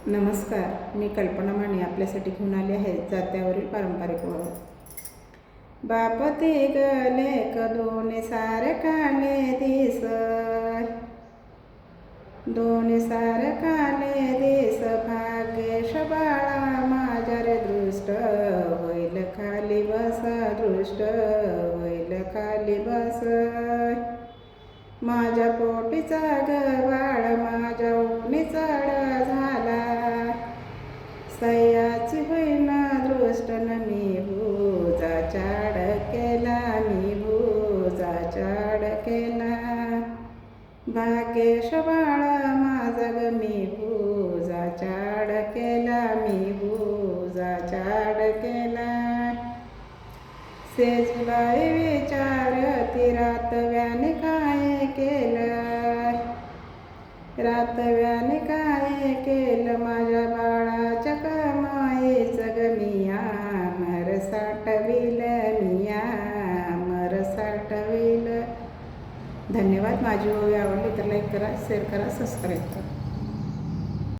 नमस्कार, मी कल्पना माने आपल्यासाठी घेऊन आले आहे जात्यावरील पारंपरिक ओळ. बाप ते गले दोन्ही सारखाले दिस, दोन्ही सारखाले दिस, भाग्येश बाळा माझ्या रे दृष्ट होईल खाली बस, दृष्ट होईल खाली बस. माझ्या पोटीचा ग बाळ माझ्या उन्हीचा झाला, सह्याची होईन दृष्ट न मी भुजाच्या अडकेला, मी भुजाच्या अडकेला. भाग्येश बाळा माझा ग मी भुजाच्या अडकेला, मी भुजाच्या अडकेला. सेजबाई विचारती रातव्याने काय केलं, रातव्याने काय केलं, माझ्या बाळाच्या कमाईचं ग मिया मर साठविल, मिया मर साठविल. धन्यवाद. माझी ओवी आवडली तर लाईक करा, शेअर करा, सबस्क्राईब करा.